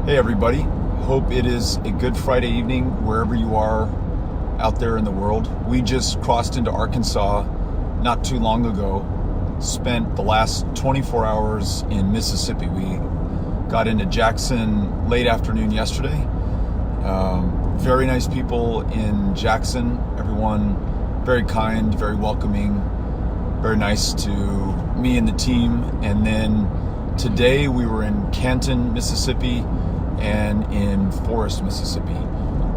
Hey everybody, hope it is a good Friday evening wherever you are out there in the world. We just crossed into Arkansas not too long ago, spent the last 24 hours in Mississippi. We got into Jackson late afternoon yesterday. Very nice people in Jackson, everyone very kind, very welcoming, very nice to me and the team. And then today we were in Canton, Mississippi, and in Forest, Mississippi.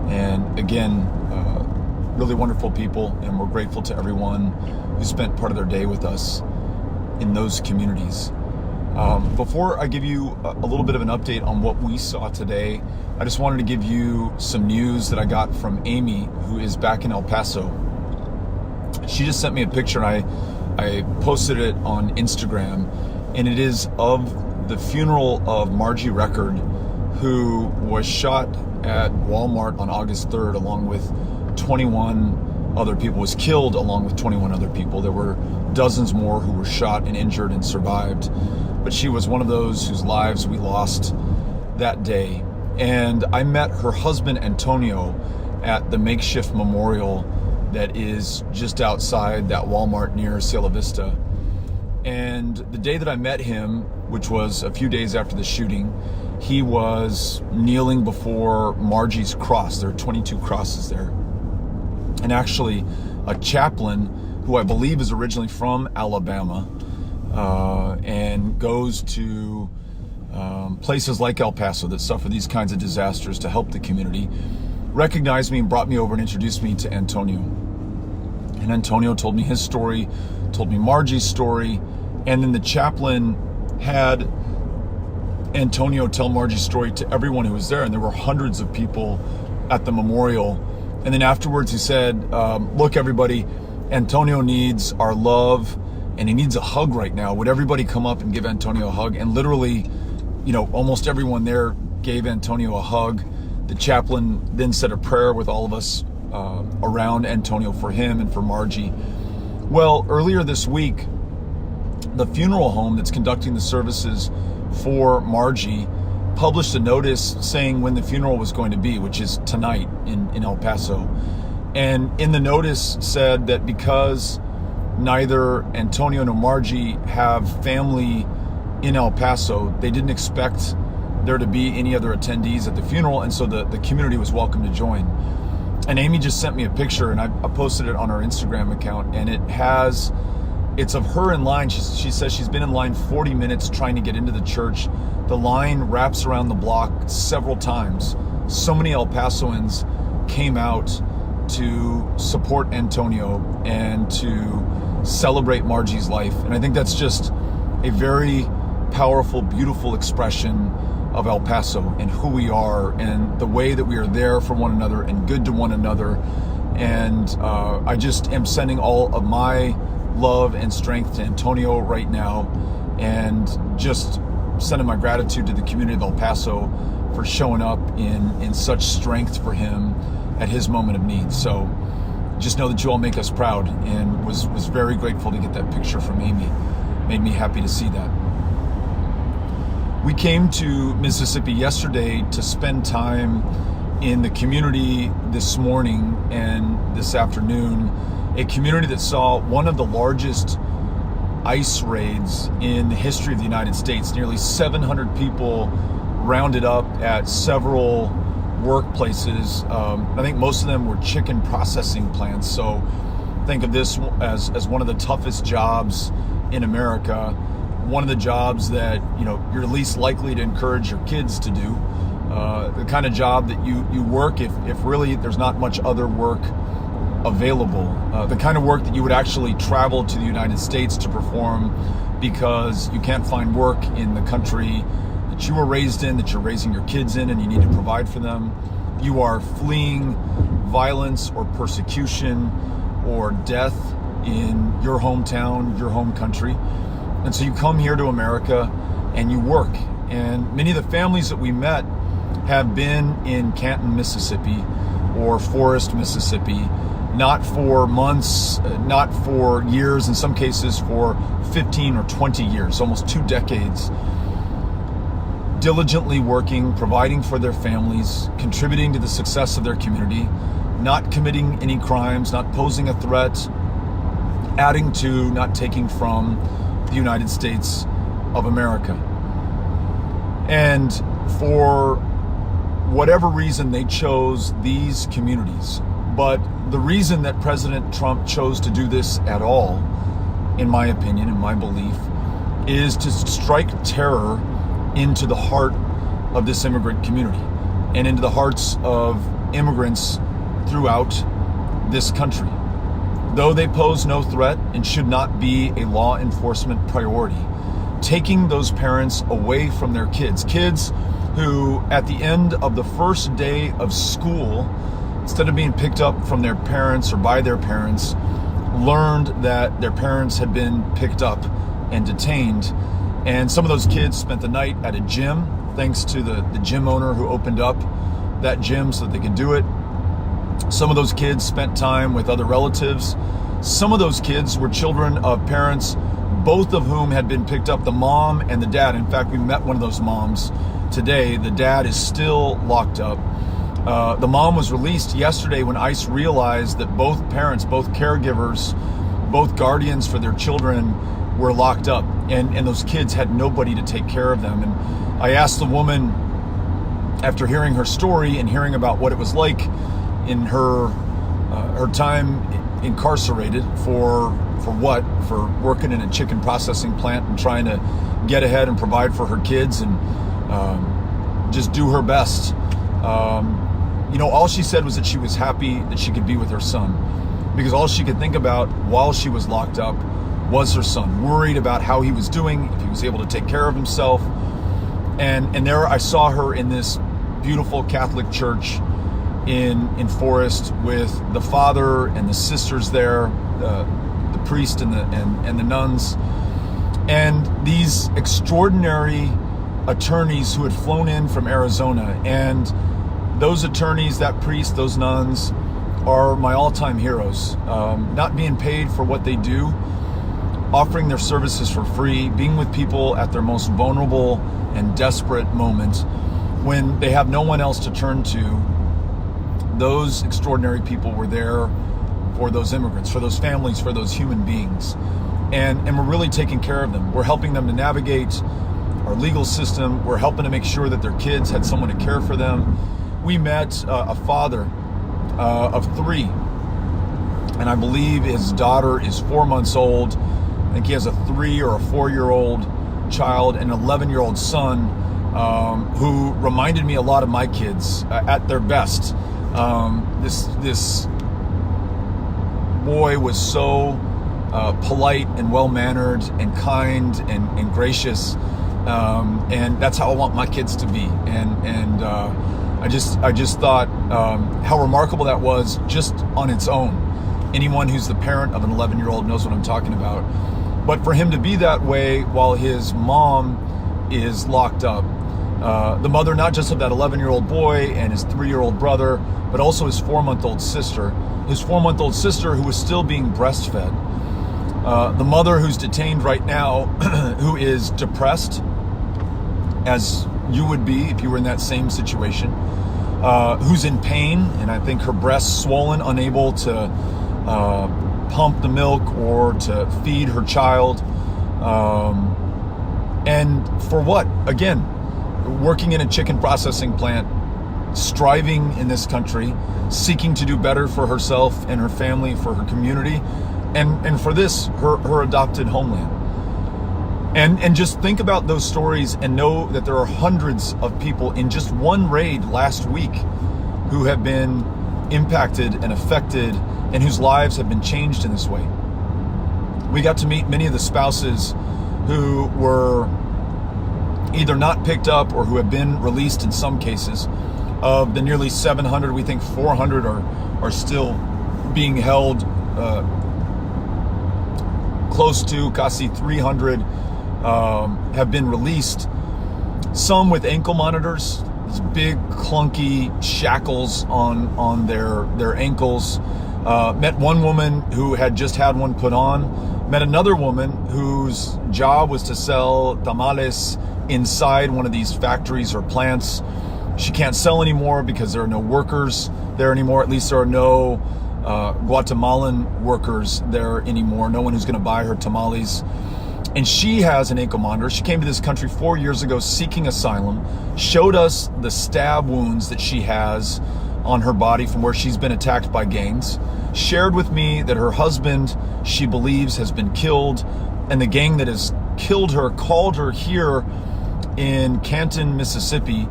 And again, really wonderful people, and we're grateful to everyone who spent part of their day with us in those communities. Before I give you a little bit of an update on what we saw today, I just wanted to give you some news that I got from Amy, who is back in El Paso. She just sent me a picture, and I posted it on Instagram, and it is of the funeral of Margie Record, who was shot at Walmart on August 3rd along with 21 other people, was killed along with 21 other people. There were dozens more who were shot and injured and survived, but she was one of those whose lives we lost that day. And I met her husband Antonio at the makeshift memorial that is just outside that Walmart near Cielo Vista. And the day that I met him, which was a few days after the shooting, he was kneeling before Margie's cross. There are 22 crosses there. And actually, a chaplain who I believe is originally from Alabama and goes to places like El Paso that suffer these kinds of disasters to help the community, recognized me and brought me over and introduced me to Antonio. And Antonio told me his story, told me Margie's story, and then the chaplain had Antonio tell Margie's story to everyone who was there, and there were hundreds of people at the memorial. And then afterwards he said, look everybody, Antonio needs our love and he needs a hug right now. Would everybody come up and give Antonio a hug? And literally, almost everyone there gave Antonio a hug. The chaplain then said a prayer with all of us around Antonio for him and for Margie. Well, earlier this week, the funeral home that's conducting the services for Margie published a notice saying when the funeral was going to be, which is tonight in El Paso. And in the notice said that because neither Antonio nor Margie have family in El Paso, they didn't expect there to be any other attendees at the funeral, and so the community was welcome to join. And Amy just sent me a picture, and I posted it on our Instagram account, and it's of her in line. She says she's been in line 40 minutes trying to get into the church. The line wraps around the block several times. So many El Pasoans came out to support Antonio and to celebrate Margie's life. And I think that's just a very powerful, beautiful expression of El Paso and who we are and the way that we are there for one another and good to one another. And I just am sending all of my love and strength to Antonio right now, and just sending my gratitude to the community of El Paso for showing up in such strength for him at his moment of need. So just know that you all make us proud, and was very grateful to get that picture from Amy. Made me happy to see that. We came to Mississippi yesterday to spend time in the community this morning and this afternoon, a community that saw one of the largest ICE raids in the history of the United States. Nearly 700 people rounded up at several workplaces. I think most of them were chicken processing plants. So think of this as one of the toughest jobs in America. One of the jobs that you're least likely to encourage your kids to do. The kind of job that you work if really there's not much other work available. The kind of work that you would actually travel to the United States to perform because you can't find work in the country that you were raised in, that you're raising your kids in, and you need to provide for them. You are fleeing violence or persecution or death in your hometown, your home country. And so you come here to America and you work. And many of the families that we met have been in Canton, Mississippi, or Forest, Mississippi, not for months, not for years, in some cases for 15 or 20 years, almost 2 decades. diligently working, providing for their families, contributing to the success of their community, not committing any crimes, not posing a threat, adding to, not taking from the United States of America. And for whatever reason, they chose these communities. But the reason that President Trump chose to do this at all, in my opinion, in my belief, is to strike terror into the heart of this immigrant community and into the hearts of immigrants throughout this country. Though they pose no threat and should not be a law enforcement priority, taking those parents away from their kids who at the end of the first day of school, instead of being picked up from their parents or by their parents, learned that their parents had been picked up and detained. And some of those kids spent the night at a gym, thanks to the gym owner who opened up that gym so that they could do it. Some of those kids spent time with other relatives. Some of those kids were children of parents, both of whom had been picked up, the mom and the dad. In fact, we met one of those moms today. The dad is still locked up. The mom was released yesterday when ICE realized that both parents, both caregivers, both guardians for their children were locked up, and those kids had nobody to take care of them. And I asked the woman, after hearing her story and hearing about what it was like in her time incarcerated for what? For working in a chicken processing plant and trying to get ahead and provide for her kids and just do her best. All she said was that she was happy that she could be with her son, because all she could think about while she was locked up was her son, worried about how he was doing, if he was able to take care of himself. And there I saw her in this beautiful Catholic church in Forest with the father and the sisters there, the priest and the nuns, and these extraordinary attorneys who had flown in from Arizona. And those attorneys, that priest, those nuns are my all-time heroes. Not being paid for what they do, offering their services for free, being with people at their most vulnerable and desperate moment when they have no one else to turn to. Those extraordinary people were there for those immigrants, for those families, for those human beings. And we're really taking care of them. We're helping them to navigate our legal system. We're helping to make sure that their kids had someone to care for them. We met a father of 3, and I believe his daughter is 4 months old. I think he has a 3 or a 4-year-old child and an 11-year-old son, who reminded me a lot of my kids at their best. This boy was so polite and well-mannered and kind and gracious, and that's how I want my kids to be. And I just thought how remarkable that was just on its own. Anyone who's the parent of an 11-year-old knows what I'm talking about. But for him to be that way while his mom is locked up, the mother not just of that 11-year-old boy and his 3-year-old brother, but also his 4-month-old sister, who was still being breastfed. The mother who's detained right now, who is depressed, as you would be if you were in that same situation, who's in pain, and I think her breasts swollen, unable to pump the milk or to feed her child. And for what? Again, working in a chicken processing plant, striving in this country, seeking to do better for herself and her family, for her community, and for this, her adopted homeland. And just think about those stories and know that there are hundreds of people in just one raid last week who have been impacted and affected and whose lives have been changed in this way. We got to meet many of the spouses who were either not picked up or who have been released in some cases. Of the nearly 700, we think 400 are still being held. Close to casi 300 have been released. Some with ankle monitors, these big clunky shackles on their ankles. Met one woman who had just had one put on, Met another woman whose job was to sell tamales inside one of these factories or plants. She can't sell anymore because there are no workers there anymore. At least there are no Guatemalan workers there anymore. No one who's going to buy her tamales. And she has an ankle monitor. She came to this country 4 years ago seeking asylum, showed us the stab wounds that she has on her body from where she's been attacked by gangs, shared with me that her husband, she believes, has been killed, and the gang that has killed her called her here in Canton, Mississippi,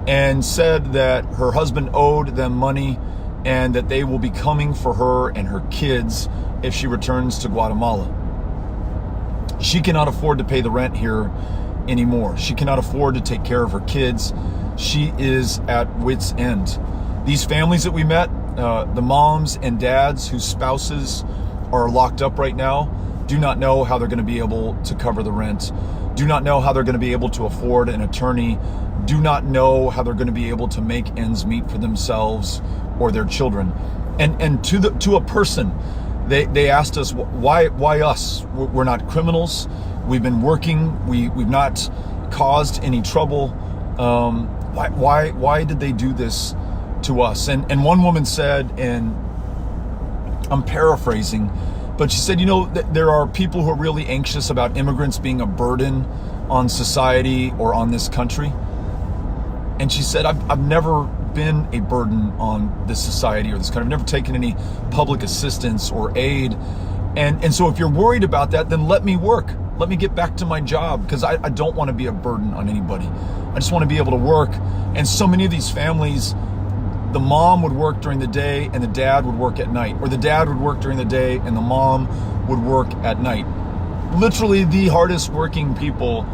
and said that her husband owed them money and that they will be coming for her and her kids if she returns to Guatemala. She cannot afford to pay the rent here anymore. She cannot afford to take care of her kids. She is at wit's end. These families that we met, the moms and dads whose spouses are locked up right now, do not know how they're going to be able to cover the rent, do not know how they're going to be able to afford an attorney, do not know how they're going to be able to make ends meet for themselves or their children. And to a person, they asked us, why us? We're not criminals. We've been working. We've not caused any trouble. Why did they do this to us? And one woman said, and I'm paraphrasing, but she said, there are people who are really anxious about immigrants being a burden on society or on this country. And she said, I've never been a burden on this society or this country. I've never taken any public assistance or aid. And so if you're worried about that, then let me work. Let me get back to my job, because I don't want to be a burden on anybody. I just want to be able to work. And so many of these families, the mom would work during the day and the dad would work at night, or the dad would work during the day and the mom would work at night. Literally the hardest working people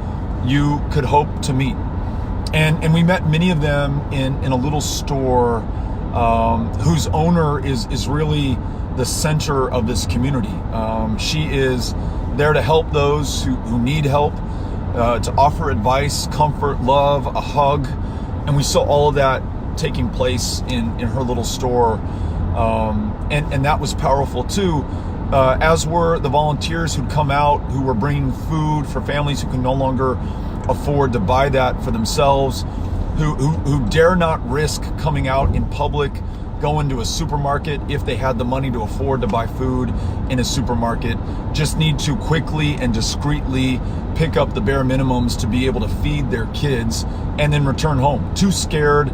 you could hope to meet. And we met many of them in a little store whose owner is really the center of this community. She is there to help those who need help, to offer advice, comfort, love, a hug. And we saw all of that taking place in her little store. And that was powerful too, as were the volunteers who'd come out, who were bringing food for families who can no longer afford to buy that for themselves, who dare not risk coming out in public, going to a supermarket if they had the money to afford to buy food in a supermarket, just need to quickly and discreetly pick up the bare minimums to be able to feed their kids and then return home, too scared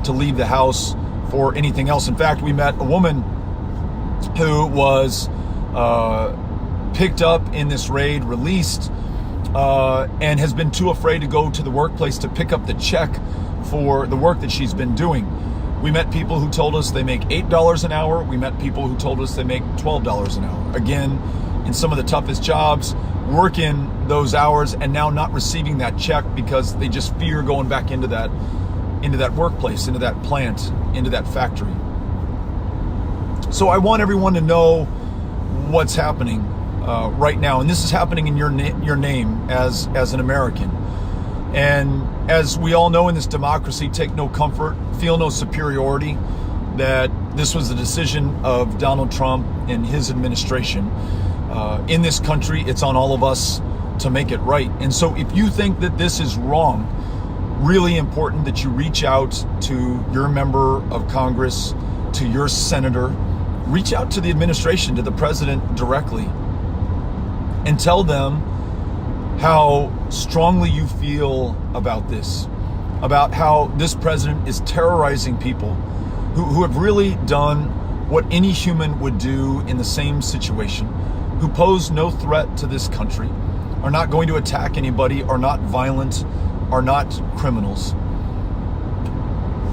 to leave the house for anything else. In fact, we met a woman who was picked up in this raid, released, and has been too afraid to go to the workplace to pick up the check for the work that she's been doing. We met people who told us they make $8 an hour. We met people who told us they make $12 an hour. Again, in some of the toughest jobs, working those hours and now not receiving that check because they just fear going back into that workplace, into that plant, into that factory. So I want everyone to know what's happening right now, and this is happening in your name as an American. And as we all know in this democracy, take no comfort, feel no superiority that this was the decision of Donald Trump and his administration. In this country, it's on all of us to make it right. And so if you think that this is wrong, really important that you reach out to your member of Congress, to your senator, reach out to the administration, to the president directly, and tell them how strongly you feel about this, about how this president is terrorizing people who have really done what any human would do in the same situation, who pose no threat to this country, are not going to attack anybody, are not violent, are not criminals,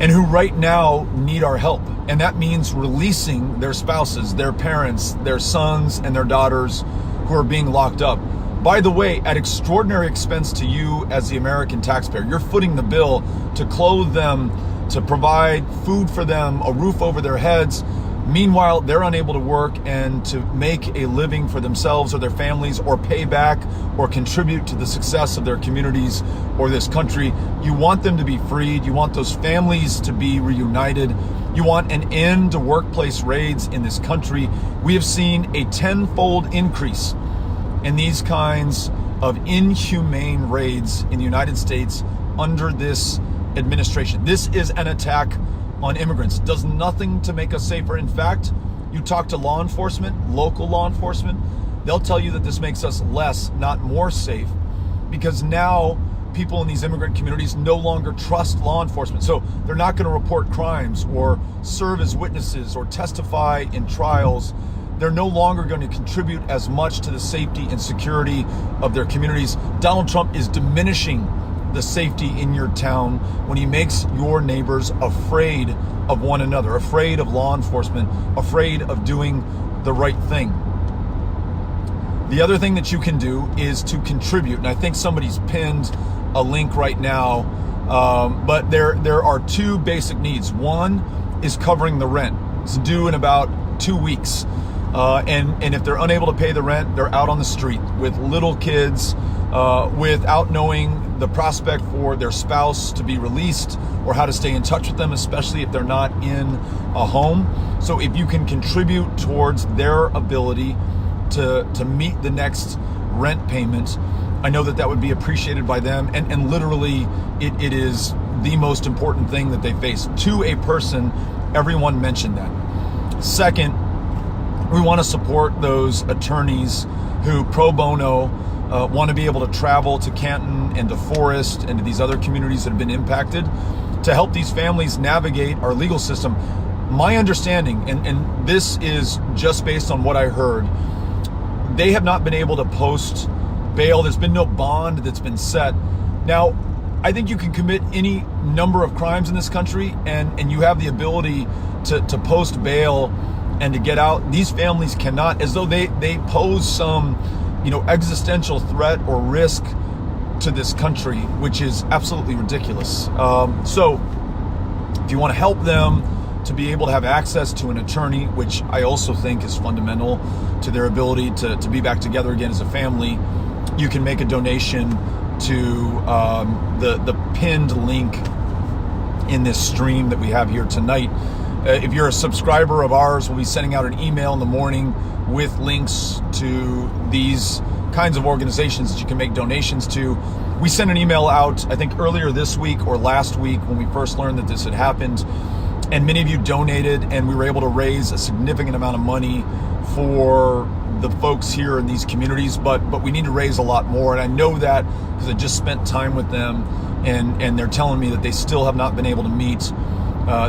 and who right now need our help. And that means releasing their spouses, their parents, their sons and their daughters who are being locked up. By the way, at extraordinary expense to you as the American taxpayer. You're footing the bill to clothe them, to provide food for them, a roof over their heads. Meanwhile, they're unable to work and to make a living for themselves or their families, or pay back or contribute to the success of their communities or this country. You want them to be freed. You want those families to be reunited. You want an end to workplace raids in this country. We have seen a tenfold increase and these kinds of inhumane raids in the United States under this administration. This is an attack on immigrants. It does nothing to make us safer. In fact, you talk to law enforcement, local law enforcement, they'll tell you that this makes us less, not more safe, because now people in these immigrant communities no longer trust law enforcement. So they're not going to report crimes or serve as witnesses or testify in trials. They're no longer going to contribute as much to the safety and security of their communities. Donald Trump is diminishing the safety in your town when he makes your neighbors afraid of one another, afraid of law enforcement, afraid of doing the right thing. The other thing that you can do is to contribute, and I think somebody's pinned a link right now, but there are two basic needs. One is covering the rent. It's due in about 2 weeks. And if they're unable to pay the rent, they're out on the street with little kids, without knowing the prospect for their spouse to be released or how to stay in touch with them, especially if they're not in a home. So if you can contribute towards their ability to meet the next rent payment, I know that would be appreciated by them. And literally, it is the most important thing that they face. To a person, everyone mentioned that. Second, we want to support those attorneys who pro bono want to be able to travel to Canton and to Forest and to these other communities that have been impacted to help these families navigate our legal system. My understanding, and this is just based on what I heard, they have not been able to post bail. There's been no bond that's been set. Now, I think you can commit any number of crimes in this country and you have the ability to post bail and to get out. These families cannot, as though they pose some, existential threat or risk to this country, which is absolutely ridiculous. So if you want to help them to be able to have access to an attorney, which I also think is fundamental to their ability to be back together again as a family, you can make a donation to the pinned link in this stream that we have here tonight. If you're a subscriber of ours, we'll be sending out an email in the morning with links to these kinds of organizations that you can make donations to. We sent an email out, I think earlier this week or last week when we first learned that this had happened, and many of you donated, and we were able to raise a significant amount of money for the folks here in these communities, but we need to raise a lot more. And I know that because I just spent time with them, and they're telling me that they still have not been able to meet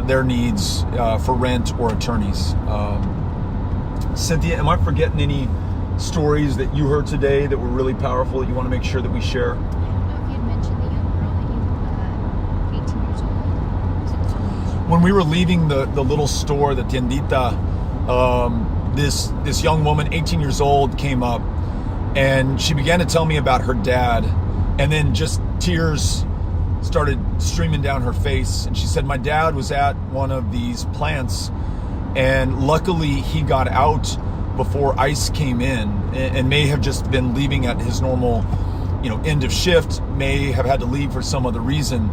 their needs for rent or attorneys. Cynthia, am I forgetting any stories that you heard today that were really powerful that you want to make sure that we share? I don't know if you had mentioned the young girl that you, 18 years old. Was it college? When we were leaving the little store, the tiendita, this young woman, 18 years old, came up and she began to tell me about her dad, and then just tears started streaming down her face. And she said, my dad was at one of these plants, and luckily he got out before ICE came in, and may have just been leaving at his normal, end of shift, may have had to leave for some other reason.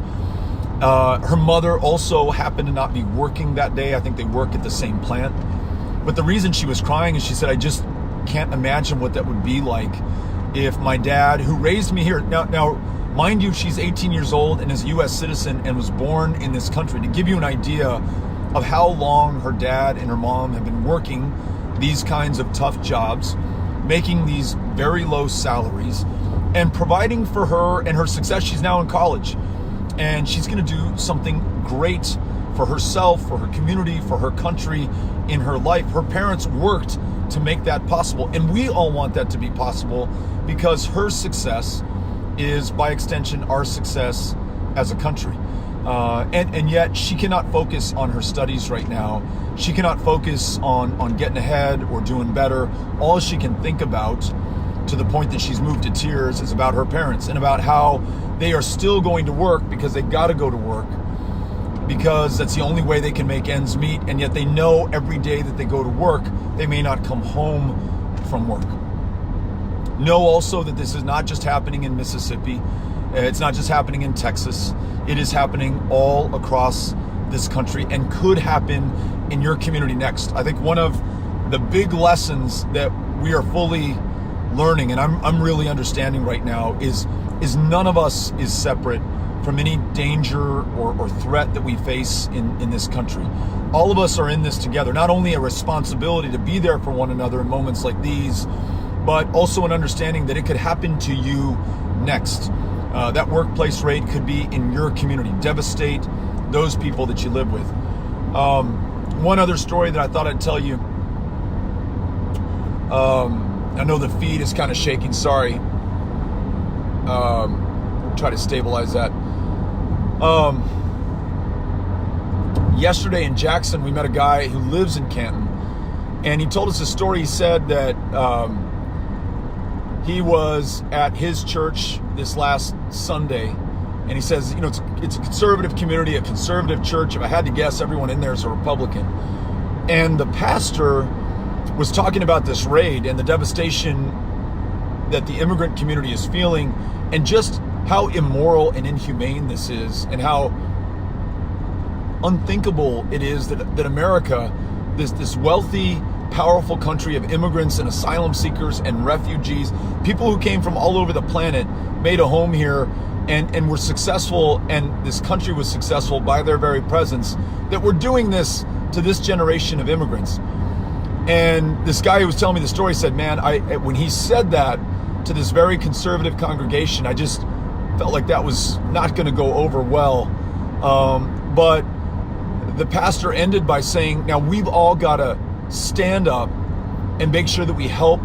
Her mother also happened to not be working that day. I think they work at the same plant. But the reason she was crying is she said, I just can't imagine what that would be like if my dad, who raised me here, now mind you, she's 18 years old and is a U.S. citizen and was born in this country. To give you an idea of how long her dad and her mom have been working these kinds of tough jobs, making these very low salaries, and providing for her and her success. She's now in college, and she's going to do something great for herself, for her community, for her country, in her life. Her parents worked to make that possible, and we all want that to be possible, because her success is, by extension, our success as a country. And yet she cannot focus on her studies right now. She cannot focus on getting ahead or doing better. All she can think about, to the point that she's moved to tears, is about her parents and about how they are still going to work because they got to go to work, because that's the only way they can make ends meet. And yet they know every day that they go to work, they may not come home from work. Know also that this is not just happening in Mississippi. It's not just happening in Texas. It is happening all across this country and could happen in your community next. I think one of the big lessons that we are fully learning, and I'm really understanding right now, is none of us is separate from any danger or threat that we face in this country. All of us are in this together. Not only a responsibility to be there for one another in moments like these, but also an understanding that it could happen to you next. That workplace raid could be in your community, devastate those people that you live with. One other story that I thought I'd tell you. I know the feed is kind of shaking, sorry. Try to stabilize that. Yesterday in Jackson, we met a guy who lives in Canton, and he told us a story. He said that he was at his church this last Sunday, and he says, you know, it's a conservative community, a conservative church. If I had to guess, everyone in there is a Republican. And the pastor was talking about this raid and the devastation that the immigrant community is feeling, and just how immoral and inhumane this is, and how unthinkable it is that America, this wealthy, powerful country of immigrants and asylum seekers and refugees, people who came from all over the planet, made a home here and were successful, and this country was successful by their very presence, that we're doing this to this generation of immigrants. And this guy who was telling me the story said, man, when he said that to this very conservative congregation, I just felt like that was not going to go over well. But the pastor ended by saying, now we've all got to stand up and make sure that we help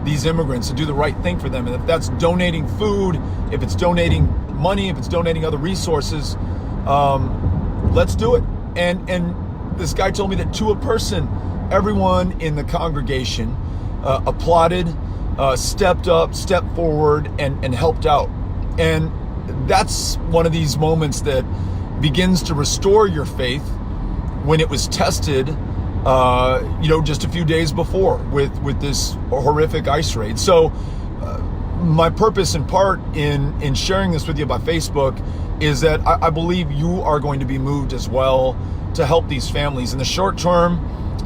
these immigrants and do the right thing for them. And if that's donating food, if it's donating money, if it's donating other resources, let's do it. And this guy told me that to a person, everyone in the congregation applauded, stepped up, stepped forward, and helped out. And that's one of these moments that begins to restore your faith when it was tested, just a few days before with this horrific ICE raid. So my purpose in part in sharing this with you by Facebook is that I believe you are going to be moved as well to help these families in the short term,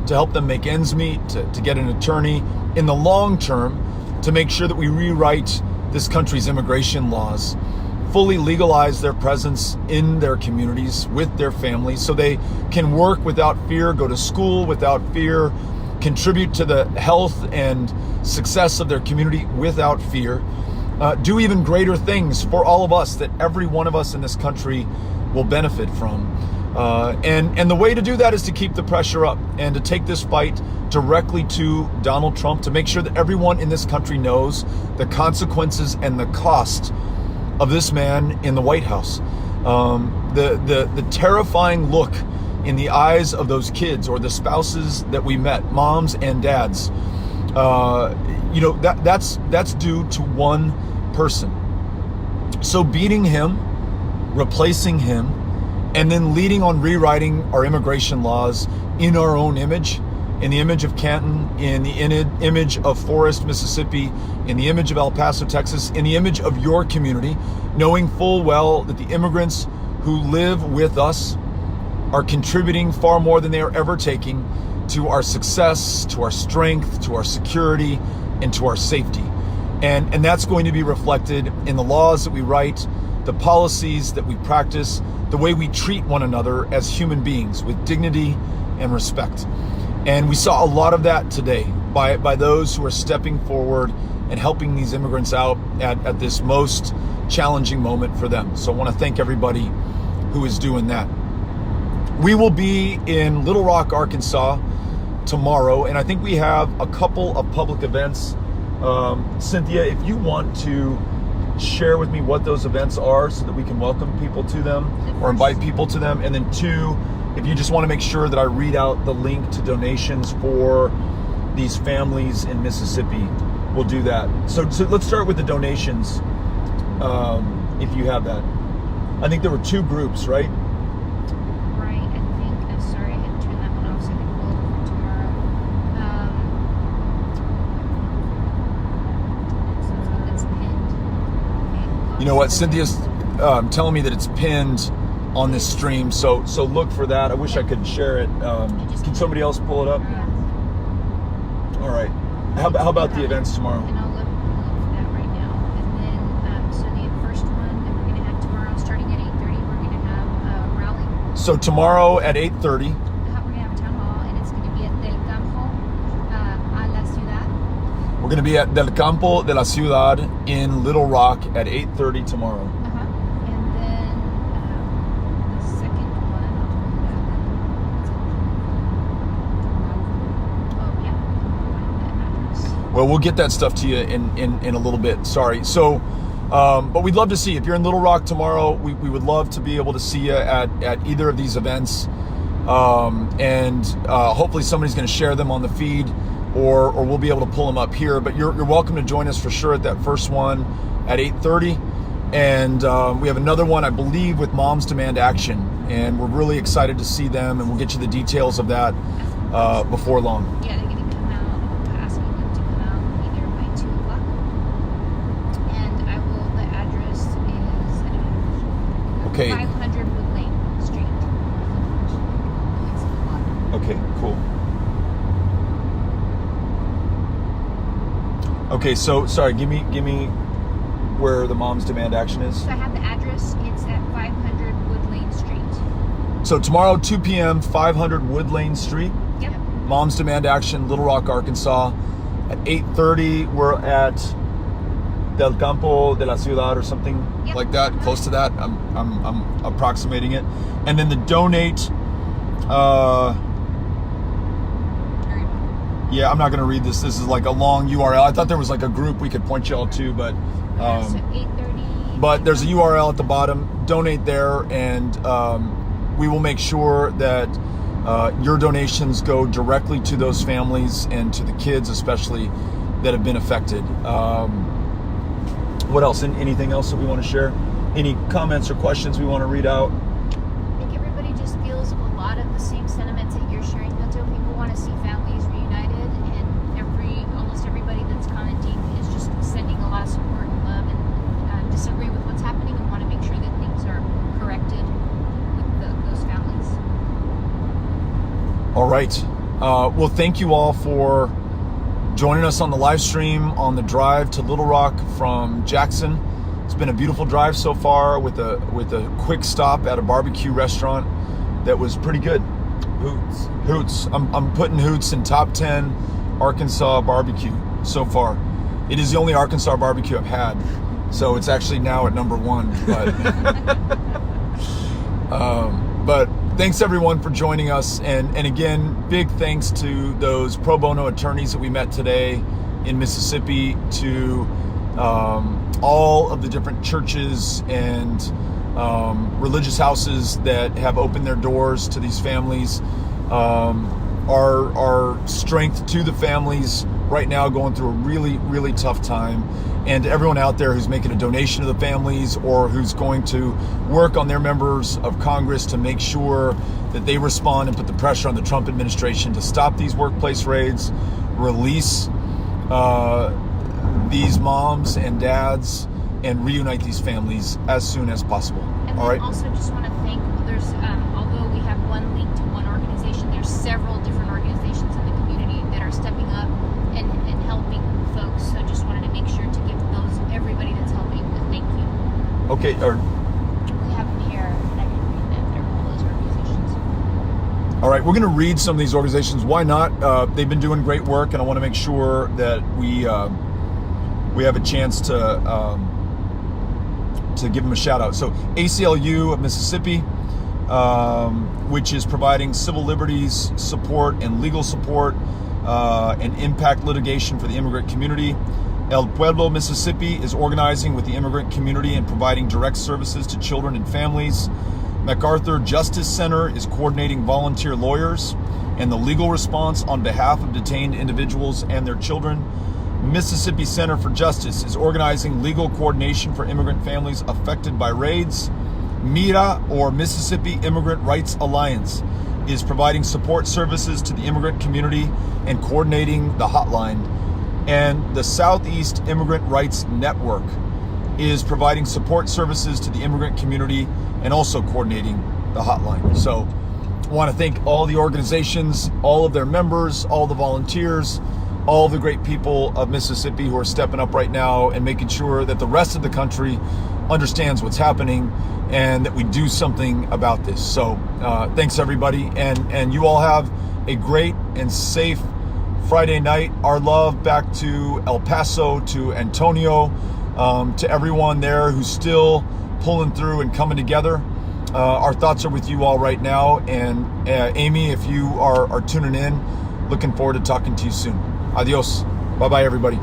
to help them make ends meet, to get an attorney, in the long term, to make sure that we rewrite this country's immigration laws, fully legalize their presence in their communities with their families so they can work without fear, go to school without fear, contribute to the health and success of their community without fear, do even greater things for all of us that every one of us in this country will benefit from. And the way to do that is to keep the pressure up and to take this fight directly to Donald Trump, to make sure that everyone in this country knows the consequences and the cost of this man in the White House. The terrifying look in the eyes of those kids or the spouses that we met, moms and dads, that's due to one person. So beating him, replacing him, and then leading on rewriting our immigration laws in our own image, in the image of Canton, in the image of Forest, Mississippi, in the image of El Paso, Texas, in the image of your community, knowing full well that the immigrants who live with us are contributing far more than they are ever taking to our success, to our strength, to our security, and to our safety. And that's going to be reflected in the laws that we write, the policies that we practice, the way we treat one another as human beings with dignity and respect. And we saw a lot of that today by those who are stepping forward and helping these immigrants out at this most challenging moment for them. So I want to thank everybody who is doing that. We will be in Little Rock, Arkansas tomorrow, and I think we have a couple of public events. Cynthia, if you want to share with me what those events are so that we can welcome people to them or invite people to them. And then two, if you just want to make sure that I read out the link to donations for these families in Mississippi, we'll do that. So let's start with the donations, if you have that. I think there were two groups, right? Right, I think. I'm sorry, I had to turn that one off so I can pull it for tomorrow. It's pinned. Okay. You know what? Cynthia's telling me that it's pinned on this stream, so look for that. I wish I could share it. Can somebody else pull it up? All right. How about the events tomorrow? And I'll look. So tomorrow at 8:30. We're going to have a town hall, and it's going to be at Del Campo a la Ciudad. We're going to be at Del Campo de la Ciudad in Little Rock at 8:30 tomorrow. And then the second one, oh yeah. Well, we'll get that stuff to you in a little bit. Sorry. So, but we'd love to see you. If you're in Little Rock tomorrow, we would love to be able to see you at either of these events. And hopefully somebody's going to share them on the feed, or we'll be able to pull them up here. But you're welcome to join us for sure at that first one at 8:30. And we have another one, I believe, with Moms Demand Action. And we're really excited to see them, and we'll get you the details of that before long. Yeah, they're going to come out, asking them to come out either by 2 o'clock. And the address is Okay. 500 Wood Lane Street. It's at the bottom. Okay, cool. Okay, so sorry, give me where the Moms Demand Action is. So I have the address. It's at 500 Wood Lane Street. So tomorrow, 2 p.m., 500 Wood Lane Street. Yep. Moms Demand Action, Little Rock, Arkansas. At 8:30, we're at Del Campo de la Ciudad or something like that, close to that. I'm approximating it. And then the donate. Yeah, I'm not going to read this. This is like a long URL. I thought there was like a group we could point you all to, but So 8:30. but there's a URL at the bottom. Donate there, and we will make sure that your donations go directly to those families and to the kids, especially that have been affected. What else? Anything else that we want to share? Any comments or questions we want to read out? I think everybody just feels a lot of the same sentiments that you're sharing, Beto. People want to see families reunited, and almost everybody that's commenting is just sending a lot of support and love, and disagree with what's happening and want to make sure that things are corrected with those families. All right. Well, thank you all for joining us on the live stream on the drive to Little Rock from Jackson. It's been a beautiful drive so far with a quick stop at a barbecue restaurant that was pretty good. Hoots. I'm putting Hoots in top 10 Arkansas barbecue so far. It is the only Arkansas barbecue I've had, so it's actually now at number 1. But thanks everyone for joining us, and again, big thanks to those pro bono attorneys that we met today in Mississippi, to all of the different churches and religious houses that have opened their doors to these families. Our strength to the families right now going through a really, really tough time, and to everyone out there who's making a donation to the families or who's going to work on their members of Congress to make sure that they respond and put the pressure on the Trump administration to stop these workplace raids, release these moms and dads, and reunite these families as soon as possible. And all right. Also, just want to thank. There's although we have one link to one organization, there's several different organizations in the community that are stepping up and helping folks. So just wanted to make sure to give everybody that's helping a thank you. Okay. We have them here, and I can read them. They're all those organizations. All right, we're going to read some of these organizations. Why not? They've been doing great work, and I want to make sure that we have a chance to give them a shout out. So ACLU of Mississippi, which is providing civil liberties support and legal support and impact litigation for the immigrant community. El Pueblo, Mississippi is organizing with the immigrant community and providing direct services to children and families. MacArthur Justice Center is coordinating volunteer lawyers and the legal response on behalf of detained individuals and their children. Mississippi Center for Justice is organizing legal coordination for immigrant families affected by raids. MIRA, or Mississippi Immigrant Rights Alliance, is providing support services to the immigrant community and coordinating the hotline. And the Southeast Immigrant Rights Network is providing support services to the immigrant community and also coordinating the hotline. So I want to thank all the organizations, all of their members, all the volunteers, all the great people of Mississippi who are stepping up right now and making sure that the rest of the country understands what's happening and that we do something about this. So thanks everybody, and you all have a great and safe Friday night. Our love back to El Paso, to Antonio, to everyone there who's still pulling through and coming together. Our thoughts are with you all right now, and Amy, if you are tuning in, looking forward to talking to you soon. Adios. Bye-bye, everybody.